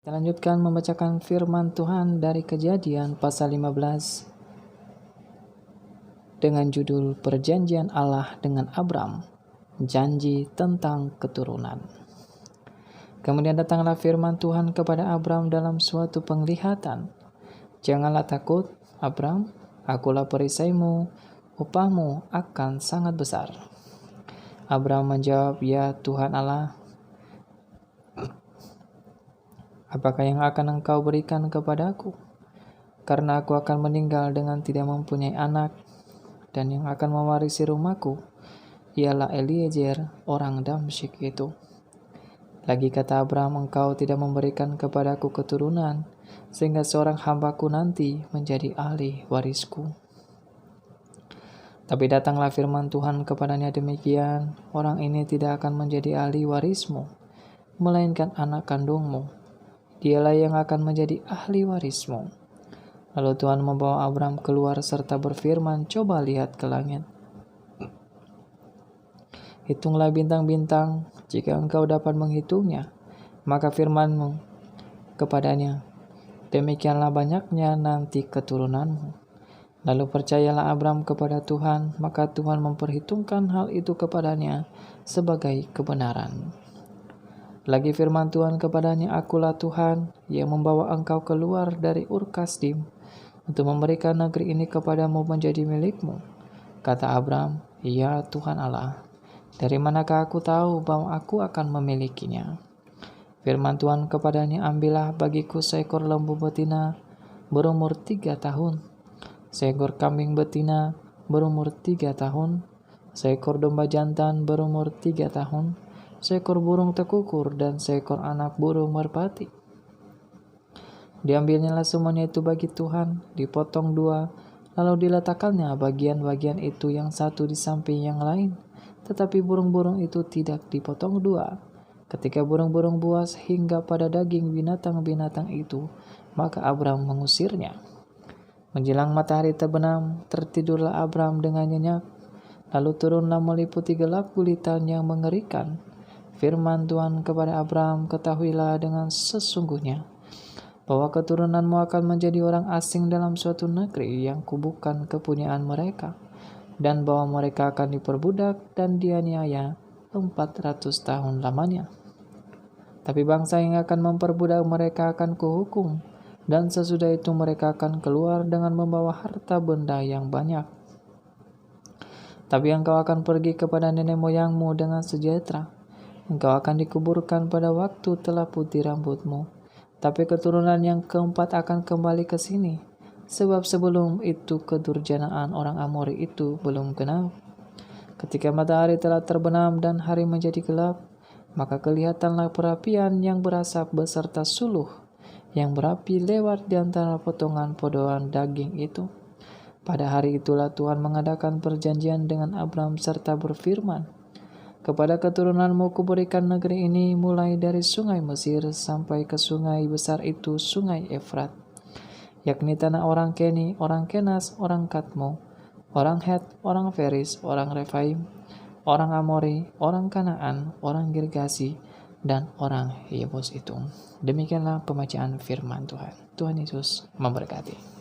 Kita lanjutkan membacakan firman Tuhan dari Kejadian pasal 15 dengan judul Perjanjian Allah dengan Abram, janji tentang keturunan. Kemudian datanglah firman Tuhan kepada Abram dalam suatu penglihatan. Janganlah takut, Abram, akulah perisaimu, upahmu akan sangat besar. Abram menjawab, ya Tuhan Allah, apakah yang akan Engkau berikan kepadaku? Karena aku akan meninggal dengan tidak mempunyai anak, dan yang akan mewarisi rumahku ialah Eliezer orang Damsyik itu. Lagi kata Abram, Engkau tidak memberikan kepadaku keturunan, sehingga seorang hambaku nanti menjadi ahli warisku. Tapi datanglah firman Tuhan kepadanya demikian, orang ini tidak akan menjadi ahli warismu, melainkan anak kandungmu. Dialah yang akan menjadi ahli warismu. Lalu Tuhan membawa Abram keluar serta berfirman, coba lihat ke langit. Hitunglah bintang-bintang, jika engkau dapat menghitungnya. Maka firman-Mu kepadanya, demikianlah banyaknya nanti keturunanmu. Lalu percayalah Abram kepada Tuhan, maka Tuhan memperhitungkan hal itu kepadanya sebagai kebenaran. Lagi firman Tuhan kepadanya, akulah Tuhan yang membawa engkau keluar dari Ur Kasdim untuk memberikan negeri ini kepadamu menjadi milikmu. Kata Abram, ya Tuhan Allah, dari manakah aku tahu bahwa aku akan memilikinya? Firman Tuhan kepadanya, ambillah bagiku seekor lembu betina berumur 3 tahun, seekor kambing betina berumur 3 tahun, seekor domba jantan berumur 3 tahun, seekor burung tekukur, dan seekor anak burung merpati. Diambilnyalah semuanya itu bagi Tuhan, dipotong 2, lalu diletakkannya bagian-bagian itu yang satu di samping yang lain. Tetapi burung-burung itu tidak dipotong 2. Ketika burung-burung buas hingga pada daging binatang-binatang itu, maka Abram mengusirnya. Menjelang matahari terbenam, tertidurlah Abram dengan nyenyak. Lalu turunlah meliputi gelap gulitan yang mengerikan. Firman Tuhan kepada Abram, ketahuilah dengan sesungguhnya bahwa keturunanmu akan menjadi orang asing dalam suatu negeri yang bukan kepunyaan mereka, dan bahwa mereka akan diperbudak dan dianiaya 400 tahun lamanya. Tapi bangsa yang akan memperbudak mereka akan kuhukum, dan sesudah itu mereka akan keluar dengan membawa harta benda yang banyak. Tapi engkau akan pergi kepada nenek moyangmu dengan sejahtera. Engkau akan dikuburkan pada waktu telah putih rambutmu. Tapi keturunan yang keempat akan kembali ke sini, sebab sebelum itu kedurjanaan orang Amori itu belum genap. Ketika matahari telah terbenam dan hari menjadi gelap, maka kelihatanlah perapian yang berasap beserta suluh yang berapi lewat di antara potongan-potongan daging itu. Pada hari itulah Tuhan mengadakan perjanjian dengan Abram serta berfirman, kepada keturunanmu kuberikan negeri ini mulai dari sungai Mesir sampai ke sungai besar itu, sungai Efrat, yakni tanah orang Keni, orang Kenas, orang Katmo, orang Het, orang Feris, orang Refaim, orang Amori, orang Kanaan, orang Girgasi, dan orang Yebus itu. Demikianlah pembacaan firman Tuhan. Tuhan Yesus memberkati.